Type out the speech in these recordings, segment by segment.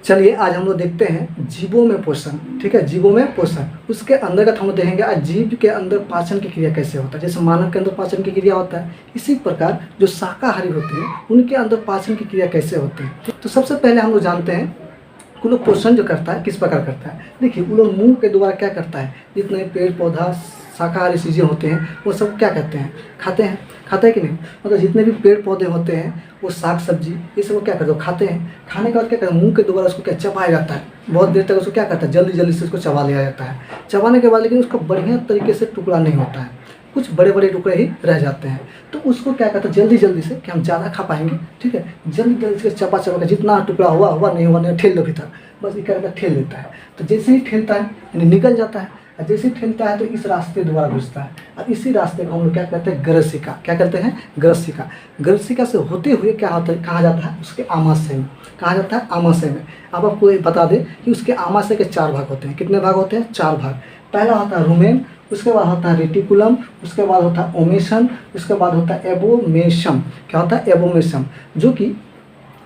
चलिए आज हम लोग देखते हैं जीवों में पोषण। ठीक है, जीवों में पोषण उसके अंदर का हम लोग देखेंगे आज जीव के अंदर पाचन की क्रिया कैसे होता है। जैसे मानव के अंदर पाचन की क्रिया होता है, इसी प्रकार जो शाकाहारी होते हैं उनके अंदर पाचन की क्रिया कैसे होती है। तो सबसे पहले हम लोग जानते हैं कि लोग पोषण जो करता है किस प्रकार करता है। देखिए वो लोग मुँह के द्वारा क्या करता है, जितने पेड़ पौधा शाकाहारी चीज़ें होते हैं वो सब क्या करते हैं, खाते हैं। खाता है कि नहीं, मतलब जितने भी पेड़ पौधे होते हैं वो साग सब्जी ये सब वो क्या करते हैं, खाते हैं। खाने के बाद क्या करते हैं, मुंह के द्वारा उसको क्या चबाया जाता है। बहुत देर तक उसको क्या करता है, जल्दी जल्दी से उसको चबा लिया जाता है। चबाने के बाद लेकिन उसका बढ़िया तरीके से टुकड़ा नहीं होता है, कुछ बड़े बड़े टुकड़े ही रह जाते हैं। तो उसको क्या करता है, जल्दी जल्दी से कि हम ज़्यादा खा पाएंगे, ठीक है, जल्दी जल्दी से चबा चबा के जितना टुकड़ा हुआ हुआ नहीं हुआ नहीं ठेल दो भीतर, बस ये क्या करता है, ठेल देता है। तो जैसे ही ठेलता है यानी निकल जाता है, और जैसे ही ठेलता है तो इस रास्ते द्वारा घुसता है। और इसी रास्ते को हम लोग क्या कहते हैं, ग्रसिका। क्या कहते हैं, ग्रसिका। ग्रसिका से होते हुए क्या होता है, कहाँ जाता है, उसके आमाशय में। कहाँ जाता है, आमाशय में। अब आपको ये बता दें कि उसके आमाशय के 4 भाग होते हैं। कितने भाग होते हैं, 4 भाग। पहला होता है रुमेन, उसके बाद होता है रेटिकुलम, उसके बाद होता है ओमेशन, उसके बाद होता है एबोमेशम। क्या होता है, एबोमेशम, जो कि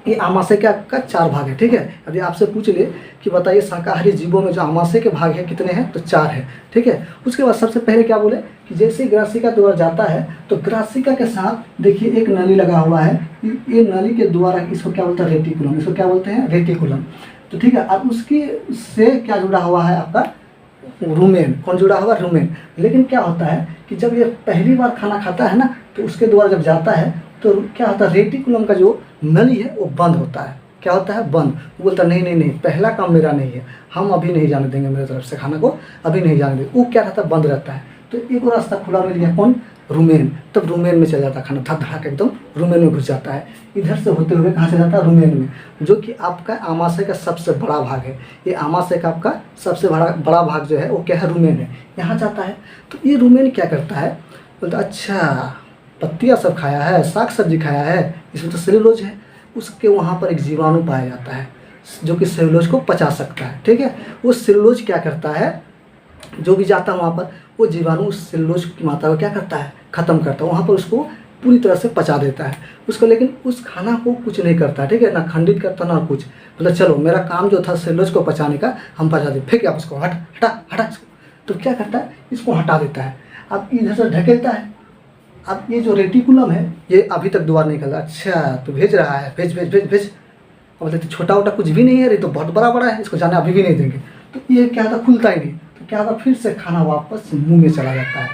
ये आमाशय का 4 भाग है। ठीक है, यदि आपसे पूछ ले कि बताइए शाकाहारी जीवों में जो आमाशय के भाग है कितने हैं, तो 4 है। ठीक है, उसके बाद सबसे पहले क्या बोले कि जैसे ग्रासिका द्वारा जाता है तो ग्रासिका के साथ देखिए एक नली लगा हुआ है। ये नली के द्वारा इसको क्या बोलते हैं, रेटिकुलम। इसको क्या बोलते हैं, रेटिकुलम। तो ठीक है, अब उसकी से क्या जुड़ा हुआ है आपका, रुमेन। कौन जुड़ा हुआ, रुमेन। लेकिन क्या होता है कि जब ये पहली बार खाना खाता है ना, तो उसके द्वारा जब जाता है तो क्या होता है, रेटिकुलम का जो नली है वो बंद होता है। क्या होता है, बंद। वो बोलता है नहीं नहीं नहीं, पहला काम मेरा नहीं है, हम अभी नहीं जाने देंगे, मेरे तरफ से खाना को अभी नहीं जाने देंगे। वो क्या रहता है, बंद रहता है। तो एक और रास्ता खुला मिल गया, कौन, रुमेन। तब रुमेन में चला जाता है खाना, धक धड़ाक एकदम रुमेन में घुस जाता है। इधर से होते हुए कहाँ से जाता है, रुमेन में, जो कि आपका आमाशय का सबसे बड़ा भाग है। ये आमाशय का आपका सबसे बड़ा भाग जो है वो क्या है, रुमेन है। यहाँ जाता है तो ये रुमेन क्या करता है, बोलता अच्छा पत्तियाँ सब खाया है, साग सब्जी खाया है, इसमें तो सेलुलोज है। उसके वहाँ पर एक जीवाणु पाया जाता है जो कि सेलुलोज को पचा सकता है। ठीक है, वो सेलुलोज क्या करता है, जो भी जाता है वहाँ पर वो जीवाणु उस सेलुलोज की मात्रा को क्या करता है, ख़त्म करता है। वहाँ पर उसको पूरी तरह से पचा देता है उसको, लेकिन उस खाना को कुछ नहीं करता। ठीक है, ना खंडित करता ना कुछ। मतलब चलो मेरा काम जो था सेलुलोज को पचाने का, हम पचा दे, फेंक आप उसको, हटा इसको। तो क्या करता है, इसको हटा देता है। अब इधर से ढकेलता है। अब ये जो रेटिकुलम है ये अभी तक द्वार नहीं निकला। अच्छा तो भेज रहा है, भेज भेज भेज भेज। अब बोलते छोटा वोटा कुछ भी नहीं है, ये तो बहुत बड़ा है, इसको जाने अभी भी नहीं देंगे। तो ये क्या था, खुलता ही नहीं। तो क्या था, फिर से खाना वापस मुंह में चला जाता है।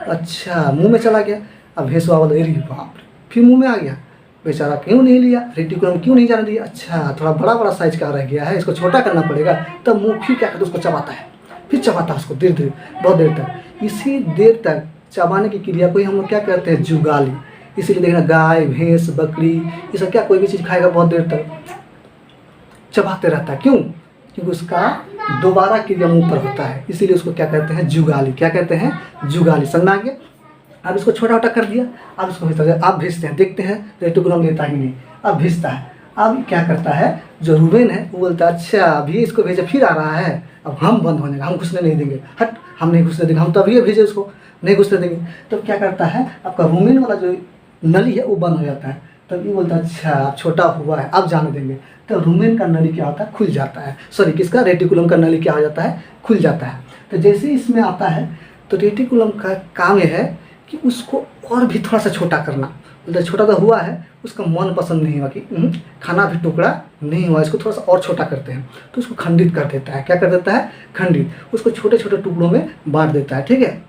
अच्छा मुंह में चला गया। अब भेसवा बोले अरे बाप रे, फिर मुंह में आ गया। बेचारा क्यों नहीं लिया, रेटिकुलम क्यों नहीं जाने दिया। अच्छा थोड़ा बड़ा साइज का रह गया है, इसको छोटा करना पड़ेगा। तब मुँह फिर क्या करता है, उसको चबाता है, फिर चबाता है उसको धीरे धीरे बहुत देर तक। इसी देर तक चबाने की क्रिया को ही हम लोग क्या करते हैं, जुगाली। इसीलिए देखना गाय भैंस बकरी ये सब क्या कोई भी चीज़ खाएगा बहुत देर तक चबाते रहता है। क्यों, क्योंकि उसका दोबारा क्रिया मुंह पर होता है, इसीलिए उसको क्या कहते हैं, जुगाली। क्या कहते हैं, जुगाली। समझ में आ गया। अब इसको छोटा छोटा कर दिया, अब इसको भेजता है। अब भेजते हैं, देखते हैं रेटिकुलम लेता ही नहीं, अब भेजता है। अब क्या करता है, जो रुमेन है वो बोलता है अच्छा अभी इसको भेजे, फिर आ रहा है, अब हम बंद होने का, हम घुसने नहीं देंगे, हट हम नहीं घुसने देंगे, हम तभी भेजे उसको, नहीं घुसने देंगे। तो क्या करता है, आपका रुमेन वाला जो नली है वो बंद हो जाता है। तब ये बोलता है अच्छा अब छोटा हुआ है, अब जाने देंगे। तो रुमेन का नली क्या होता है, खुल जाता है। सॉरी किसका, रेटिकुलम का नली क्या हो जाता है, खुल जाता है। तो जैसे ही इसमें आता है तो रेटिकुलम का काम यह है कि उसको और भी थोड़ा सा छोटा करना। मतलब छोटा तो हुआ है, उसका मन पसंद नहीं हुआ कि खाना भी टुकड़ा नहीं हुआ, इसको थोड़ा सा और छोटा करते हैं। तो उसको खंडित कर देता है। क्या कर देता है, खंडित। उसको छोटे छोटे टुकड़ों में बांट देता है। ठीक है,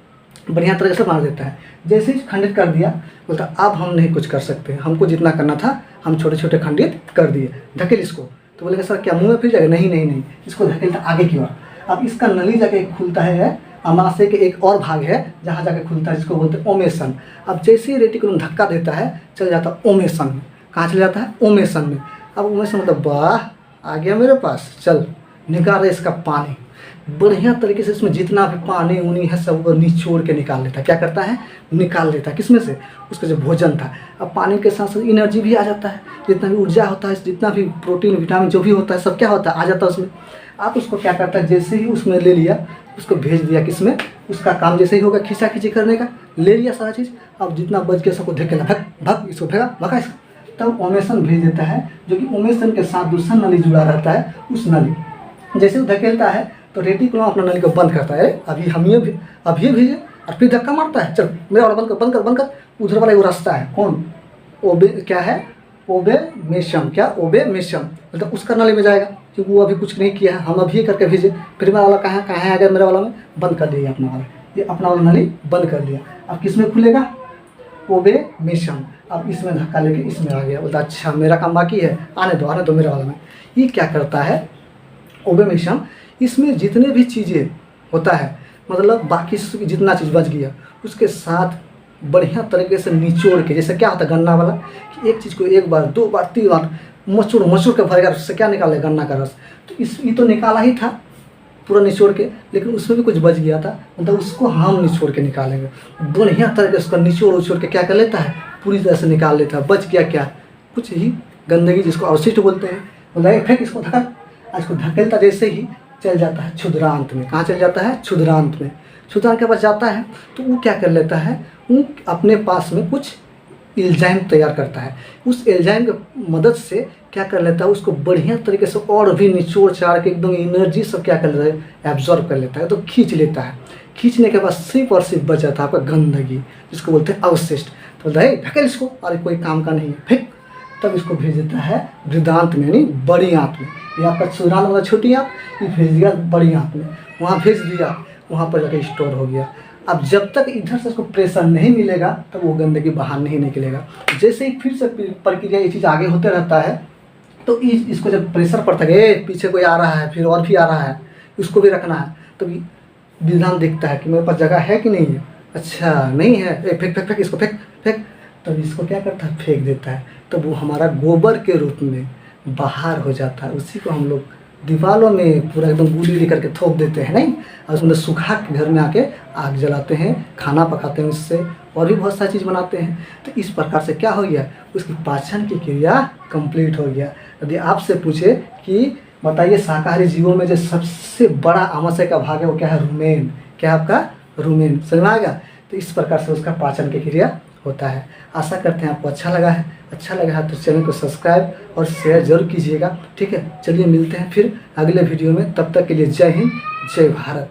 बढ़िया तरीके से बांट देता है। जैसे ही खंडित कर दिया, बोलता अब हम नहीं कुछ कर सकते, हमको जितना करना था हम छोटे छोटे खंडित कर दिए, धकेल इसको। तो बोलेगा सर क्या मुंह में फिर जाएगा, नहीं नहीं नहीं, इसको धकेलता आगे की ओर। अब इसका नली जाके खुलता है, आमाशय के एक और भाग है जहाँ जाके खुलता है, जिसको बोलते हैं ओमेशन। अब जैसे ही रेटिकुलम धक्का देता है चल जाता है ओमेशन में। कहाँ चले जाता है, ओमेशन में। अब ओमेशन मतलब वाह आ गया मेरे पास, चल निकाल इसका पानी। बढ़िया तरीके से इसमें जितना भी पानी उनी है सब वो निचोड़ के निकाल लेता है। क्या करता है, निकाल लेता है। किसमें से, उसका जो भोजन था। अब पानी के साथ साथ एनर्जी भी आ जाता है, जितना भी ऊर्जा होता है, जितना भी प्रोटीन विटामिन जो भी होता है सब क्या होता है, आ जाता है उसमें। आप उसको क्या करता है, जैसे ही उसमें ले लिया उसको भेज दिया किसमें, उसका काम जैसे ही होगा खींचा खींची करने का, ले लिया सारा चीज़। अब जितना बच गया सबको धकेला, भग भग इसको, भगा भगा इसको। तब ओमेसन भेज देता है, जो कि ओमेसन के साथ दूसरा नली जुड़ा रहता है, उस नली जैसे वो धकेलता है तो रेटिकुलम अपना नली को बंद करता है, अभी हम ये अभी भेजे, और फिर धक्का मारता है, चल मेरा वाला बंद कर बंद कर बंद कर। उधर वाला वो रास्ता है, कौन ओबे क्या है, ओबेमेशम, क्या ओबेमेशम, मतलब उसका नली में जाएगा, क्योंकि वो अभी कुछ नहीं किया है, हम अभी ये करके भेजे। फिर मेरा वाला कहाँ कहाँ आ गया, मेरा वाला में बंद कर दिया अपना वाला, ये अपना वाला नली बंद कर दिया। अब किस में खुलेगा, ओबेमेशम। अब इसमें धक्का लेके इसमें आ गया, बोलता अच्छा मेरा काम बाकी है, आने दो मेरा वाला में। ये क्या करता है ओबेमेशम, इसमें जितने भी चीज़ें होता है, मतलब बाकी जितना चीज़ बच गया उसके साथ बढ़िया तरीके से निचोड़ के, जैसे क्या होता है गन्ना वाला कि एक चीज़ को एक बार 2 बार 3 बार मचूड़ के भरेगा, उससे क्या निकालेगा गन्ना का रस। तो ये तो निकाला ही था पूरा निचोड़ के, लेकिन उसमें भी कुछ बच गया था, मतलब उसको हम निचोड़ के निकालेंगे। बढ़िया तरीके से उसका निचोड़ के क्या कर लेता है, पूरी तरह से निकाल लेता है। बच गया क्या, कुछ ही गंदगी जिसको अवशिष्ट बोलते हैं, बोला फेंक इसको धक्का। आज को धकेलता जैसे ही चल जाता है क्षुद्रांत में, कहाँ चल जाता है, क्षुद्रांत में। क्षुद्रांत के पास जाता है तो वो क्या कर लेता है, वो अपने पास में कुछ एंजाइम तैयार करता है, उस एंजाइम की मदद से क्या कर लेता है, उसको बढ़िया तरीके से और भी निचोड़ चाड़ के एकदम एनर्जी सब क्या कर लेता है, एब्जॉर्ब कर लेता है, तो खींच लेता है। खींचने के बाद सिर्फ और सिर्फ बच जाता है आपका गंदगी, जिसको बोलते हैं अवशिष्ट। तो ढकेल इसको, अरे कोई काम का नहीं है, फेंक। तब इसको भेज देता है वृदांत में, यानी बड़ी आंत में। ये आपका क्षुद्रांत मतलब छोटी आंत, ये भेज दिया बड़ी आंत में, वहाँ भेज दिया, वहाँ पर जाकर स्टोर हो गया। अब जब तक इधर से उसको प्रेशर नहीं मिलेगा तब वो गंदगी बाहर नहीं निकलेगा। जैसे ही फिर से प्रक्रिया ये चीज़ आगे होते रहता है, तो इसको जब प्रेशर पड़ता है, पीछे कोई आ रहा है, फिर और भी आ रहा है, उसको भी रखना है, तो विधान देखता है कि मेरे पास जगह है कि नहीं है, अच्छा नहीं है, फेंक फेंक फेंक इसको, फेंक फेंक। तब इसको क्या करता है, फेंक देता है, तब वो हमारा गोबर के रूप में बाहर हो जाता है। उसी को हम लोग दीवारों में पूरा एकदम गूली करके थोप देते हैं, नहीं, और उसमें सुखा के घर में आके आग जलाते हैं, खाना पकाते हैं, उससे और भी बहुत सारी चीज़ बनाते हैं। तो इस प्रकार से क्या हो गया, उसकी पाचन की क्रिया कंप्लीट हो गया। यदि आपसे पूछे कि बताइए शाकाहारी जीवों में जो सबसे बड़ा आमाशय का भाग है वो क्या है, रुमेन, क्या आपका रुमेन, समझ में आएगा। तो इस प्रकार से उसका पाचन की क्रिया होता है। आशा करते हैं आपको अच्छा लगा है तो चैनल को सब्सक्राइब और शेयर जरूर कीजिएगा, ठीक है। चलिए मिलते हैं फिर अगले वीडियो में, तब तक के लिए जय हिंद, जय भारत।